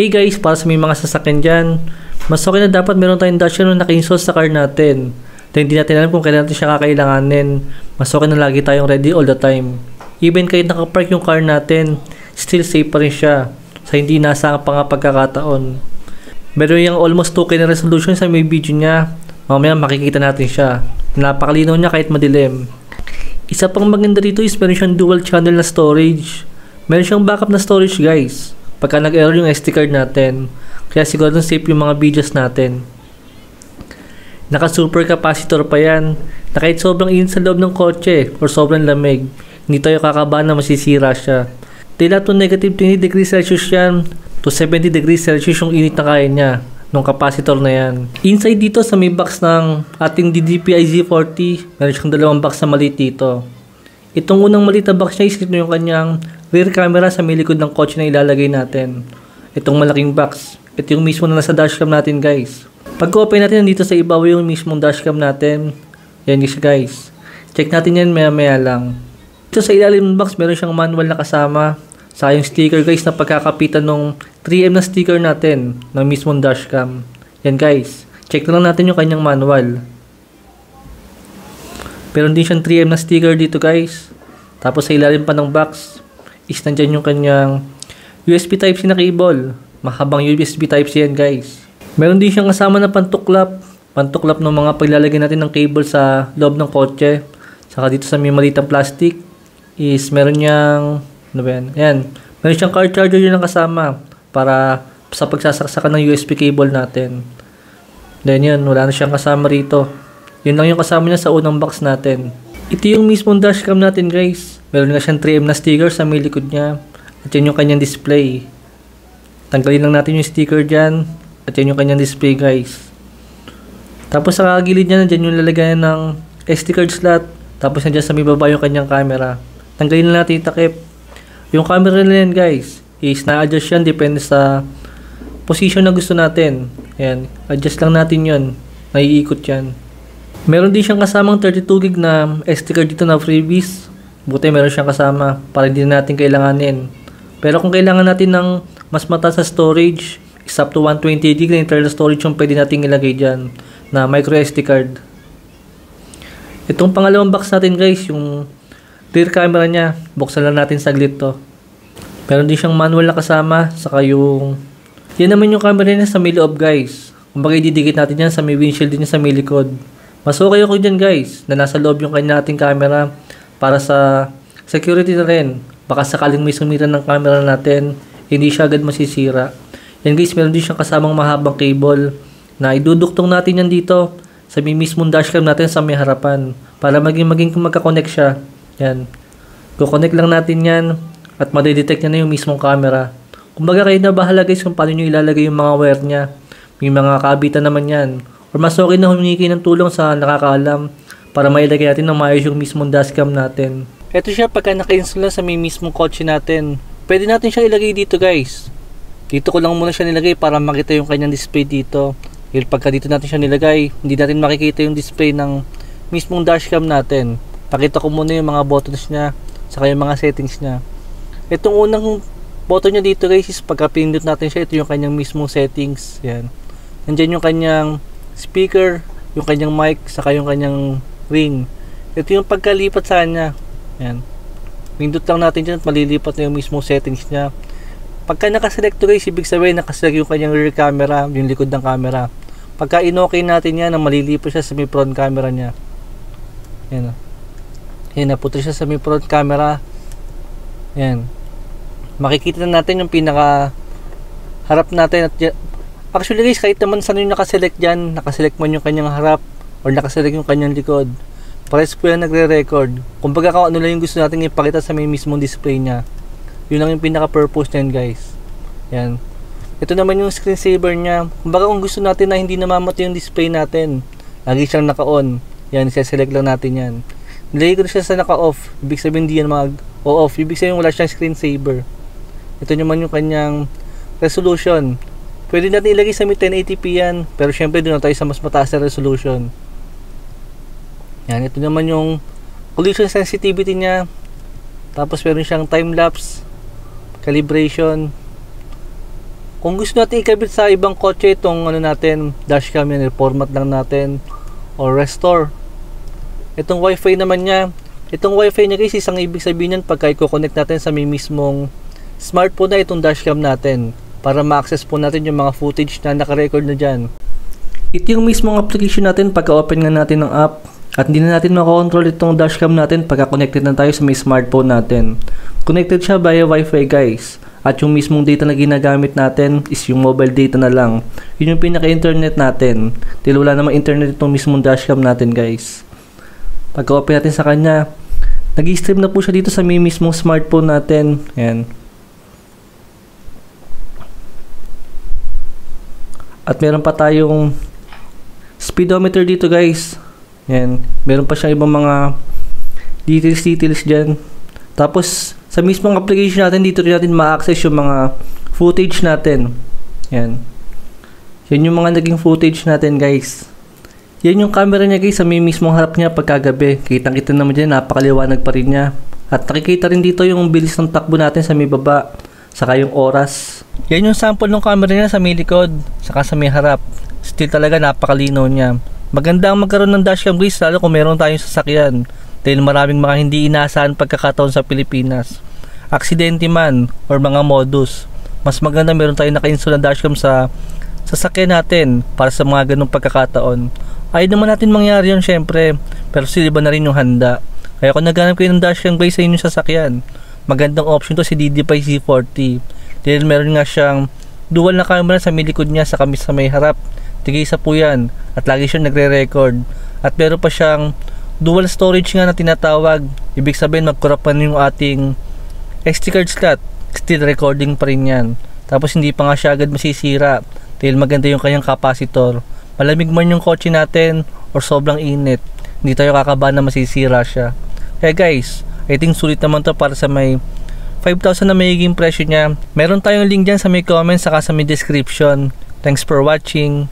Hey guys, para sa may mga sasakyan dyan, mas okay na dapat meron tayong dashcam na naka-install sa car natin. Dahil hindi natin alam kung kailan natin siya kakailanganin. Mas okay na lagi tayong ready all the time. Even kahit nakapark yung car natin, still safe pa rin siya sa hindi nasa pang pagkakataon. Meron yung almost 2K na resolution sa may video niya. Mamaya makikita natin siya. Napakalinaw niya kahit madilim. Isa pang maganda dito is meron siyang dual channel na storage. Meron siyang backup na storage guys pagka nag-error yung SD card natin. Kaya siguro safe yung mga videos natin. Naka super capacitor pa yan. Na kahit sobrang init sa loob ng kotse or sobrang lamig, hindi tayo kakabahan na masisira siya. Tila to negative 20 degrees Celsius yan to 70 degrees Celsius yung init na kaya niya nung capacitor na yan. Inside dito sa may box ng ating DDPI Z40, meron siyang dalawang box na maliit dito. Itong unang maliit na box niya is ito yung kanyang rear camera sa may likod ng kotse na ilalagay natin. Itong malaking box, ito yung mismo na nasa dashcam natin guys. Pag open natin nandito sa ibabaw yung mismong dashcam natin. Yan guys. Check natin yan maya maya lang. Dito sa ilalim ng box meron siyang manual na kasama. Saka yung sticker guys na pagkakapitan ng 3M na sticker natin ng mismong dashcam. Yan guys. Check na lang natin yung kanyang manual. Meron din siyang 3M na sticker dito guys. Tapos sa ilalim pa ng box is nandyan yung kanyang USB Type-C na cable. Mahabang USB Type-C yan guys. Meron din siyang kasama na pantuklap. Pantuklap ng mga paglalagay natin ng cable sa loob ng kotse. Saka dito sa may malitang plastic is meron niyang ano ba yan? Ayan. Meron siyang car charger yun ang kasama para sa pagsasaksakan ng USB cable natin. Then yun, wala na siyang kasama rito. Yun lang yung kasama niya sa unang box natin. Ito yung mismong dashcam natin guys. Meron nga siyang 3M na sticker sa may likod niya. At yan yung kanyang display. Tanggalin lang natin yung sticker dyan. At yan yung kanyang display guys. Tapos sa kagilid niya, nandyan yung lalagayan ng SD card slot. Tapos nandyan sa may baba yung kanyang camera. Tanggalin lang natin yung takip. Yung camera na yan guys is na-adjust yan depende sa position na gusto natin. Ayan, adjust lang natin yun. Naiikot yan. Meron din siyang kasamang 32GB na SD card dito na freebies. Buti meron siyang kasama para hindi natin kailanganin. Pero kung kailangan natin ng mas mataas na storage, is up to 128GB na internal storage yung pwede natin ilagay dyan na micro SD card. Itong pangalawang box natin guys, yung rear camera niya, buksan lang natin saglit to. Meron din siyang manual na kasama, saka yung yan naman yung camera niya sa may loob guys. Kumbaga ididikit natin yan sa may windshield niya sa may likod. Mas okay ako dyan guys, na nasa loob yung kanya nating camera para sa security na rin. Baka sakaling may sumira ng camera natin, hindi siya agad masisira. Yan guys, meron din siyang kasamang mahabang cable na iduduktong natin yan dito sa may mismong dashcam natin sa may harapan para maging magkakonect siya. Yan. Kukonect lang natin yan at madidetect niya na yung mismong camera. Kumbaga kayo na bahala guys kung paano nyo ilalagay yung mga wire niya. May mga kabitan naman yan. Or mas okay na humingi ng tulong sa nakakaalam para mailagay natin ng maayos yung mismong dashcam natin. Ito siya pagka naka-install na sa may mismong kotse natin. Pwede natin siya ilagay dito guys. Dito ko lang muna siya nilagay para makita yung kanyang display dito. Dahil pagka dito natin siya nilagay, hindi natin makikita yung display ng mismong dashcam natin. Pakita ko muna yung mga buttons niya, saka yung mga settings niya. Itong unang button niya dito guys is pagka pinindot natin siya, ito yung kanyang mismong settings. Yan. Nandyan yung kanyang speaker, yung kanyang mic, saka yung kanyang ring. Ito yung pagkalipat sa kanya. Yan. Pindot lang natin dyan at malilipat na yung mismong settings niya. Pagka nakaselect to guys, ibig sabihin nakaselect yung kanyang rear camera, yung likod ng camera. Pagka in-okay natin yan, na malilipat siya sa may front camera niya. Yan. Yan, naputo siya sa may front camera. Yan. Makikita na natin yung pinaka harap natin. At actually guys, kahit naman saan yung nakaselect dyan, nakaselect man yung kanyang harap or nakaselect yung kanyang likod, pares po yan nagre-record. Kumbaga kung ano lang yung gusto natin ipakita sa may mismong display niya. Yun lang yung pinaka-purpose niyan guys. Yan. Ito naman yung screensaver niya. Kumbaga kung gusto natin na hindi namamatay yung display natin, lagi siyang naka-on. Yan, isa-select lang natin yan. Nilagay ko siya sa naka-off. Ibig sabihin hindi yan mag-off. Ibig sabihin wala siyang screensaver. Ito naman yung kanyang resolution. Pwede natin ilagay sa 1080p yan. Pero syempre doon na tayo sa mas mataas na resolution. Yan, ito naman yung collision sensitivity niya. Tapos meron siyang time-lapse, calibration. Kung gusto natin ikabit sa ibang kotse itong natin, dashcam yan, reformat lang natin or restore. Itong wifi naman niya, itong wifi niya guys, isang ibig sabihin yan pagka i-connect natin sa may mismong smartphone na itong dashcam natin para ma-access po natin yung mga footage na naka-record na dyan. Ito yung mismong application natin pagka-open nga natin ng app at hindi na natin makakontrol itong dashcam natin pagka connected na tayo sa may smartphone natin. Connected siya via wifi guys at yung mismong data na ginagamit natin is yung mobile data na lang. Yun yung pinaka-internet natin dahil wala namang internet itong mismong dashcam natin guys. Pagka-open natin sa kanya, nag-i-stream na po siya dito sa may mismong smartphone natin. Ayan. At meron pa tayong speedometer dito guys. Yan. Meron pa siyang ibang mga details dyan. Tapos sa mismong application natin dito rin natin ma-access yung mga footage natin. Yan. Yan yung mga naging footage natin guys. Yan yung camera niya guys sa may mismong harap niya pagkagabi. Kitang-kita naman dyan, napakaliwanag pa rin niya. At nakikita rin dito yung bilis ng takbo natin sa may baba. Saka yung oras. Yan yung sample ng camera niya sa may likod. Saka sa may harap. Still talaga napakalinaw niya. Maganda ang magkaroon ng dashcam guys, lalo kung meron tayong sasakyan. Dahil maraming mga hindi inaasahan pagkakataon sa Pilipinas. Aksidente man or mga modus. Mas maganda meron tayong naka-install na dashcam sa sasakyan natin para sa mga ganong pagkakataon. Ayaw naman natin mangyari yun syempre, pero still iba na rin yung handa. Kaya kung naghanap kayo ng dashcam guys sa inyong sasakyan, magandang option to si DD5 C40. Dahil meron nga siyang dual na camera sa may likod niya sa may harap. Tigisa po yan at lagi siyang nagre-record. At meron pa siyang dual storage nga na tinatawag. Ibig sabihin mag-corrupt pa yung ating SD card slot. Still recording pa rin yan. Tapos hindi pa nga siya agad masisira dahil maganda yung kanyang capacitor. Malamig man yung kotse natin or sobrang init, hindi tayo kakabahan na masisira siya. Kaya guys, I think sulit naman to para sa may 5,000 na magiging presyo niya. Meron tayong link dyan sa may comments saka sa may description. Thanks for watching.